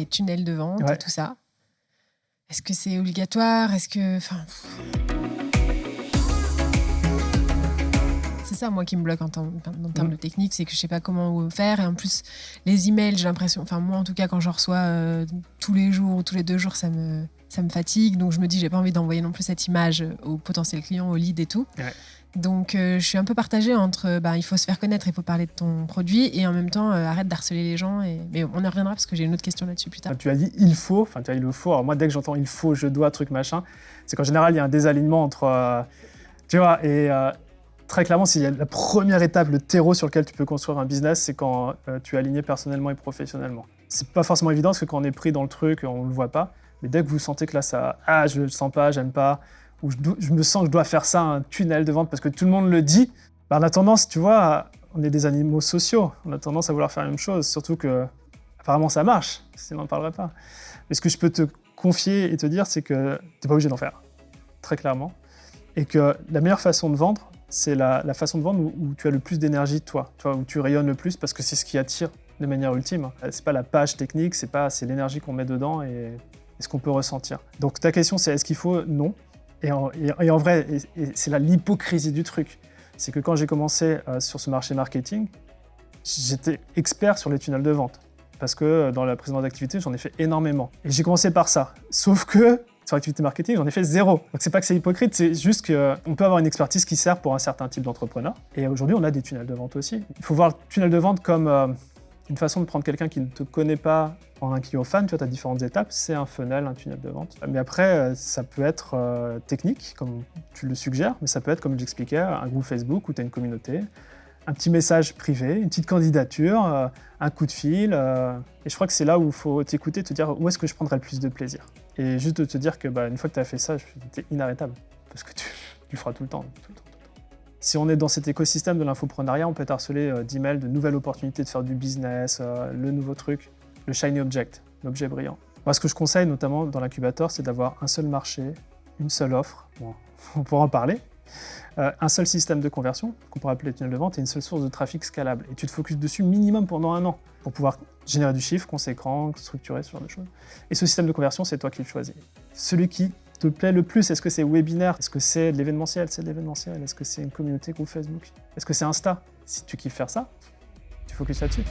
tunnels de vente Ouais. et tout ça. Est-ce que c'est obligatoire? Est-ce que... C'est ça, moi, qui me bloque en termes de technique, c'est que je sais pas comment faire. Et en plus, les emails, j'ai l'impression... Enfin, moi, en tout cas, quand j'en reçois tous les jours ou tous les 2 jours, ça me fatigue. Donc, je me dis, j'ai pas envie d'envoyer non plus cette image au potentiel client, au lead et tout. Ouais. Donc, je suis un peu partagée entre il faut se faire connaître, il faut parler de ton produit, et en même temps, arrête d'harceler les gens. Mais on y reviendra parce que j'ai une autre question là-dessus plus tard. Tu as dit il faut, enfin tu as dit le faut. Alors moi, dès que j'entends il faut, je dois, truc machin, c'est qu'en général, il y a un désalignement entre. Tu vois, et très clairement, s'il y a la première étape, le terreau sur lequel tu peux construire un business, c'est quand tu es aligné personnellement et professionnellement. C'est pas forcément évident parce que quand on est pris dans le truc, on le voit pas. Mais dès que vous sentez que là, ça. Ah, je le sens pas, j'aime pas. Où je me sens que je dois faire ça, un tunnel de vente, parce que tout le monde le dit, on a tendance, tu vois, on est des animaux sociaux, on a tendance à vouloir faire la même chose, surtout que apparemment ça marche, sinon on n'en parlerait pas. Mais ce que je peux te confier et te dire, c'est que tu n'es pas obligé d'en faire, très clairement, et que la meilleure façon de vendre, c'est la façon de vendre où tu as le plus d'énergie de toi, tu vois, où tu rayonnes le plus, parce que c'est ce qui attire de manière ultime. C'est pas la page technique, c'est l'énergie qu'on met dedans et ce qu'on peut ressentir. Donc ta question, c'est est-ce qu'il faut? Non. Et en vrai, c'est l'hypocrisie du truc. C'est que quand j'ai commencé sur ce marché marketing, j'étais expert sur les tunnels de vente. Parce que dans la précédente activité, j'en ai fait énormément. Et j'ai commencé par ça. Sauf que sur l'activité marketing, j'en ai fait 0. Donc c'est pas que c'est hypocrite, c'est juste qu'on peut avoir une expertise qui sert pour un certain type d'entrepreneur. Et aujourd'hui, on a des tunnels de vente aussi. Il faut voir le tunnel de vente comme une façon de prendre quelqu'un qui ne te connaît pas en un client fan, tu vois, tu as différentes étapes, c'est un funnel, un tunnel de vente. Mais après, ça peut être technique, comme tu le suggères, mais ça peut être, comme je l'expliquais, un groupe Facebook où tu as une communauté, un petit message privé, une petite candidature, un coup de fil. Et je crois que c'est là où il faut t'écouter, te dire où est-ce que je prendrais le plus de plaisir. Et juste de te dire que une fois que tu as fait ça, t'es inarrêtable, parce que tu le feras tout le temps. Si on est dans cet écosystème de l'infoprenariat, on peut être harcelé d'emails, de nouvelles opportunités de faire du business, le nouveau truc, le shiny object, l'objet brillant. Moi, ce que je conseille, notamment dans l'incubateur, c'est d'avoir un seul marché, une seule offre, bon, on pourra en parler, un seul système de conversion, qu'on pourrait appeler tunnel de vente, et une seule source de trafic scalable. Et tu te focuses dessus minimum pendant 1 an, pour pouvoir générer du chiffre conséquent, structurer, ce genre de choses. Et ce système de conversion, c'est toi qui le choisis. Celui qui te plaît le plus, est-ce que c'est webinaire? Est-ce que c'est de l'événementiel? C'est de l'événementiel. Est-ce que c'est une communauté groupe Facebook? Est-ce que c'est Insta? Si tu kiffes faire ça, tu focuses là-dessus.